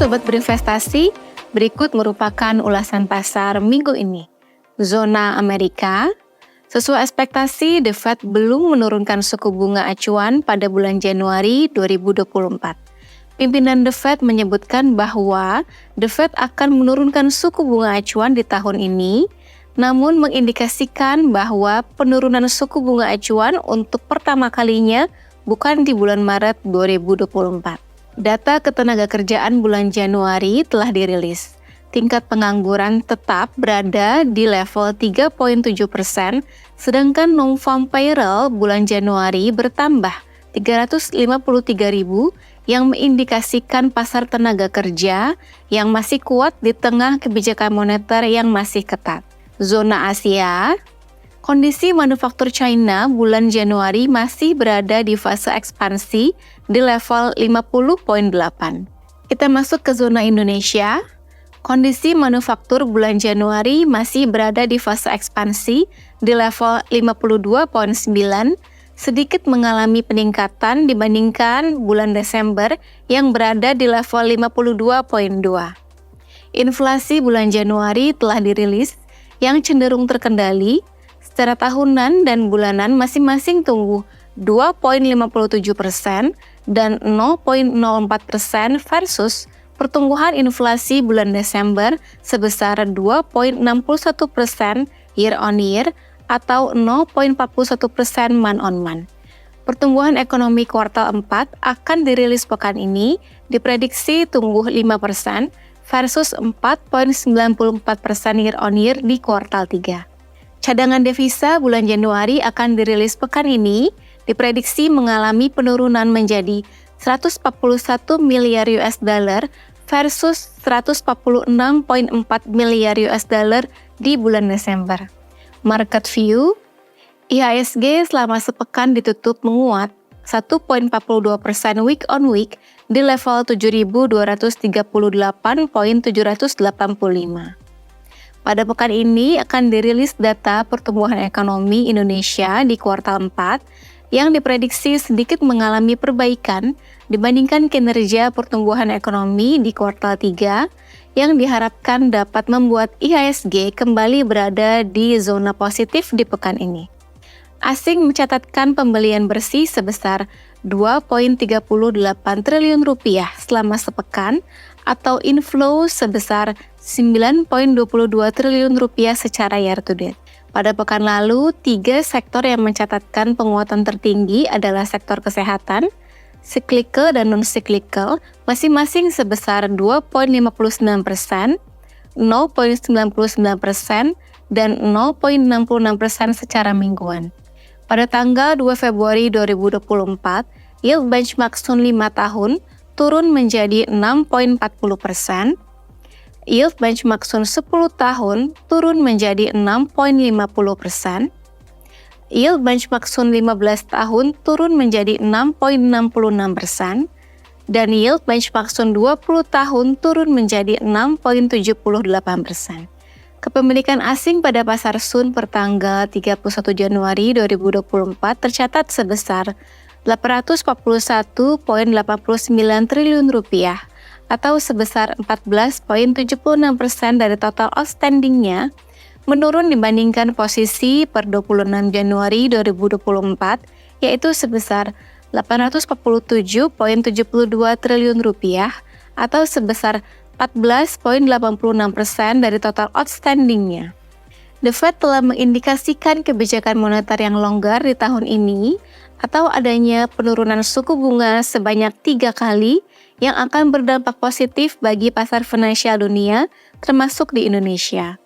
Sobat Berinvestasi, berikut merupakan ulasan pasar minggu ini. Zona Amerika, sesuai ekspektasi, The Fed belum menurunkan suku bunga acuan pada bulan Januari 2024. Pimpinan The Fed menyebutkan bahwa The Fed akan menurunkan suku bunga acuan di tahun ini, namun mengindikasikan bahwa penurunan suku bunga acuan untuk pertama kalinya bukan di bulan Maret 2024. Data ketenagakerjaan bulan Januari telah dirilis. Tingkat pengangguran tetap berada di level 3,7%, sedangkan non-farm payroll bulan Januari bertambah 353.000 yang mengindikasikan pasar tenaga kerja yang masih kuat di tengah kebijakan moneter yang masih ketat. Zona Asia, kondisi manufaktur China bulan Januari masih berada di fase ekspansi di level 50,8. Kita masuk ke zona Indonesia. Kondisi manufaktur bulan Januari masih berada di fase ekspansi di level 52,9, sedikit mengalami peningkatan dibandingkan bulan Desember yang berada di level 52,2. Inflasi bulan Januari telah dirilis yang cenderung terkendali. Secara tahunan dan bulanan masing-masing tumbuh 2,57% dan 0,04% versus pertumbuhan inflasi bulan Desember sebesar 2,61% year on year atau 0,41% month on month. Pertumbuhan ekonomi kuartal 4 akan dirilis pekan ini diprediksi tumbuh 5% versus 4,94% year on year di kuartal 3. Cadangan devisa bulan Januari akan dirilis pekan ini, diprediksi mengalami penurunan menjadi 141 miliar US dollar versus 146,4 miliar US dollar di bulan Desember. Market view, IHSG selama sepekan ditutup menguat 1,42% week on week di level 7.238,785. Pada pekan ini akan dirilis data pertumbuhan ekonomi Indonesia di kuartal 4 yang diprediksi sedikit mengalami perbaikan dibandingkan kinerja pertumbuhan ekonomi di kuartal 3 yang diharapkan dapat membuat IHSG kembali berada di zona positif di pekan ini. Asing mencatatkan pembelian bersih sebesar 2,38 triliun rupiah selama sepekan atau inflow sebesar 9,22 triliun rupiah secara year to date. Pada pekan lalu, 3 sektor yang mencatatkan penguatan tertinggi adalah sektor kesehatan, cyclical dan non-cyclical, masing-masing sebesar 2,59%, 0,99%, dan 0,66% secara mingguan. Pada tanggal 2 Februari 2024, yield benchmark Sun 5 tahun turun menjadi 6,40%, yield benchmark Sun 10 tahun turun menjadi 6,50%, yield benchmark Sun 15 tahun turun menjadi 6,66%, dan yield benchmark Sun 20 tahun turun menjadi 6,78%. Kepemilikan asing pada pasar Sun per tanggal 31 Januari 2024 tercatat sebesar 841,89 triliun rupiah atau sebesar 14,76% dari total outstandingnya, menurun dibandingkan posisi per 26 Januari 2024 yaitu sebesar 847,72 triliun rupiah atau sebesar 14,86% dari total outstandingnya. The Fed telah mengindikasikan kebijakan moneter yang longgar di tahun ini atau adanya penurunan suku bunga sebanyak 3 kali yang akan berdampak positif bagi pasar finansial dunia, termasuk di Indonesia.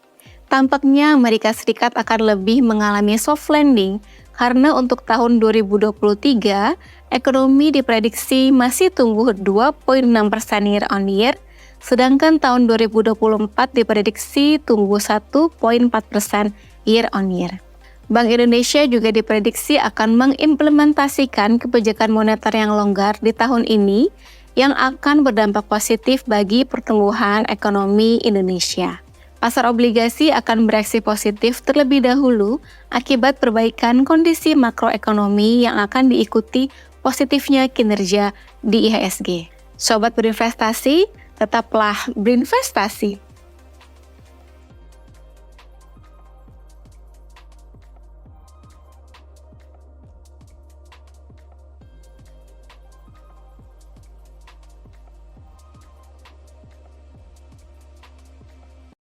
Tampaknya Amerika Serikat akan lebih mengalami soft landing karena untuk tahun 2023, ekonomi diprediksi masih tumbuh 2,6% year on year, sedangkan tahun 2024 diprediksi tumbuh 1,4% year on year. Bank Indonesia juga diprediksi akan mengimplementasikan kebijakan moneter yang longgar di tahun ini yang akan berdampak positif bagi pertumbuhan ekonomi Indonesia. Pasar obligasi akan bereaksi positif terlebih dahulu akibat perbaikan kondisi makroekonomi yang akan diikuti positifnya kinerja di IHSG. Sobat berinvestasi, tetaplah berinvestasi.